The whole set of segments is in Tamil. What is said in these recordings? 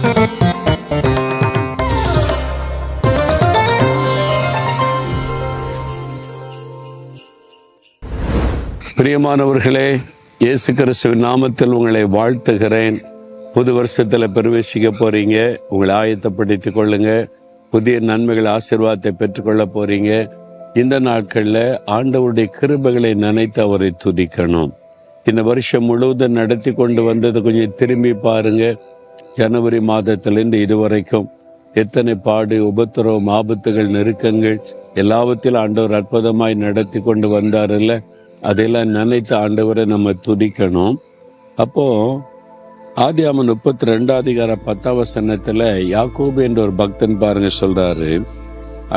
பிரியமானவர்களே, இயேசு கிறிஸ்துவின் நாமத்தில் உங்களை வாழ்த்துகிறேன். புது வருஷத்துல பிரவேசிக்க போறீங்க. உங்களை ஆயத்தப்படுத்திக் கொள்ளுங்க. புதிய நன்மைகள் ஆசீர்வாதத்தை பெற்றுக்கொள்ள போறீங்க. இந்த நாட்கள்ல ஆண்டவருடைய கிருபைகளை நினைத்து அவரை துதிக்கணும். இந்த வருஷம் முழுவதும் நடத்தி கொண்டு வந்தது கொஞ்சம் திரும்பி பாருங்க. ஜனவரி மாதத்திலிருந்து இதுவரைக்கும் எத்தனை பாடு, உபத்திரவம், ஆபத்துகள், நெருக்கங்கள் எல்லாவற்றிலும் ஆண்டவர் அற்புதமாய் நடத்தி கொண்டு வந்தார்ல. அதெல்லாம் நினைத்து ஆண்டவரை நம்ம துதிக்கணும். அப்போ ஆதியாகமம் 32:10 யாக்கோபு என்ற ஒரு பக்தன் பாருங்க சொல்றாரு,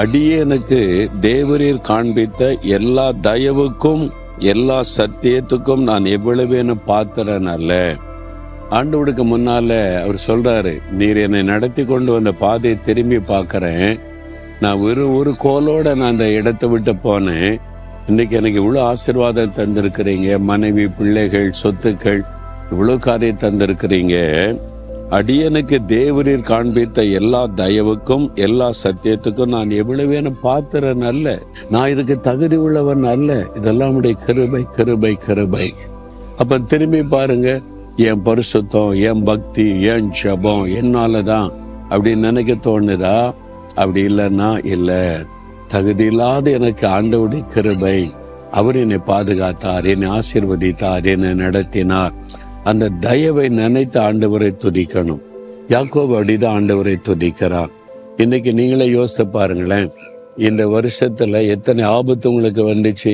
அடியேனுக்கு தேவரீர் காண்பித்த எல்லா தயவுக்கும் எல்லா சத்தியத்துக்கும் நான் எவ்வளவேன்னு பாத்திரன் அல்ல. ஆண்டவருக்கு முன்னால அவர் சொல்றாரு, நீர் என்னை நடத்தி கொண்டு வந்த பாதையை திரும்பி பார்க்கிறேன். நான் ஒரு கோலோட நான் அந்த இடத்தை விட்டு போனேன். இன்னைக்கு எனக்கு இவ்வளவு ஆசீர்வாதம் தந்திருக்கிறீங்க. மனைவி, பிள்ளைகள், சொத்துக்கள், இவ்வளவு காரியம் தந்திருக்கிறீங்க. அடியனுக்கு தேவரீர் காண்பித்த எல்லா தயவுக்கும் எல்லா சத்தியத்துக்கும் நான் எவ்வளவேன்னு பாத்திரன் அல்ல. நான் இதுக்கு தகுதி உள்ளவன் அல்ல. இதெல்லாம் உடைய கிருபை, கிருபை, கிருபை. அப்ப திரும்பி பாருங்க, என் பரிசுத்தம், என் பக்தி, என் ஜபம் என்னாலதான் அப்படின்னு நினைக்க தோணுதா? அப்படி இல்லைன்னா இல்ல. தகுதி இல்லாத எனக்கு ஆண்டவருடைய கிருபை. அவர் என்னை பாதுகாத்தார், என்னை ஆசீர்வதித்தார், என்னை நடத்தினார். அந்த தயவை நினைத்து ஆண்டவரை துதிக்கணும். யாக்கோபு அப்படிதான் ஆண்டவரை துதிக்கிறார். இன்னைக்கு நீங்களே யோசித்து பாருங்களேன். இந்த வருஷத்துல எத்தனை ஆபத்து உங்களுக்கு வந்துச்சு.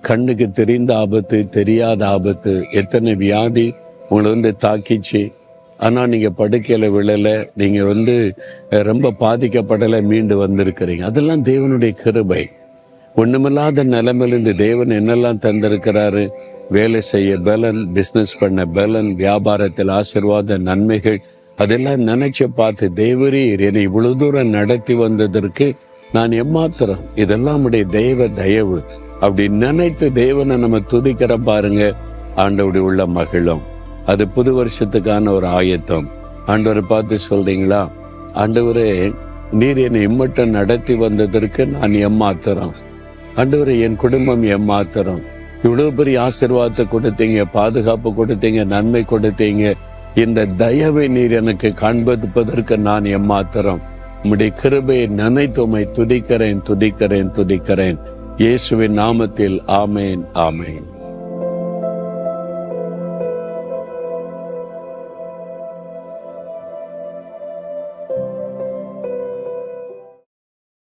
கண்ணுக்கு தெரிந்த ஆபத்து, தெரியாத ஆபத்து, எத்தனை வியாதி உங்களை தாக்கிச்சு. ஆனா நீங்க படுக்கையில விழல, நீங்க ரொம்ப பாதிக்கப்படலை, மீண்டு வந்திருக்கிறீங்க. அதெல்லாம் தேவனுடைய கிருபை. ஒண்ணுமில்லாத நிலைமையிலிருந்து தேவன் என்னெல்லாம் தந்திருக்கிறாரு. வேலை செய்ய பலன், பிசினஸ் பண்ண பலன், வியாபாரத்தில் ஆசீர்வாத நன்மைகள், அதெல்லாம் நினைச்சு பார்த்து தேவரீர் என்னை இவ்வளவு தூரம் நடத்தி வந்ததற்கு நான் எம்மாத்திரம். இதெல்லாம் உடைய தெய்வ தயவு. அப்படி நினைத்து தேவனை நம்ம துதிக்கிற பாருங்க, ஆண்டவருடைய உள்ள மகிழும். அது புது வருஷத்துக்கான ஒரு ஆயத்தம். ஆண்டவரை பார்த்து சொல்றீங்களா, ஆண்டவரே நீர் என்னை இம்மட்டம் நடத்தி வந்ததற்கு நான் எம்மாத்திரம். ஆண்டவரே என் குடும்பம் எம்மாத்திரம். இவ்வளவு பெரிய ஆசீர்வாதத்தை கொடுத்தீங்க, பாதுகாப்பு கொடுத்தீங்க, நன்மை கொடுத்தீங்க. இந்த தயவை நீர் எனக்கு காண்பிப்பதற்கு நான் எம்மாத்திரம். உம்முடைய கிருபையை நினைத்துமை துதிக்கிறேன், துதிக்கிறேன், துதிக்கிறேன். இயேசுவின் நாமத்தில் ஆமேன், ஆமேன்.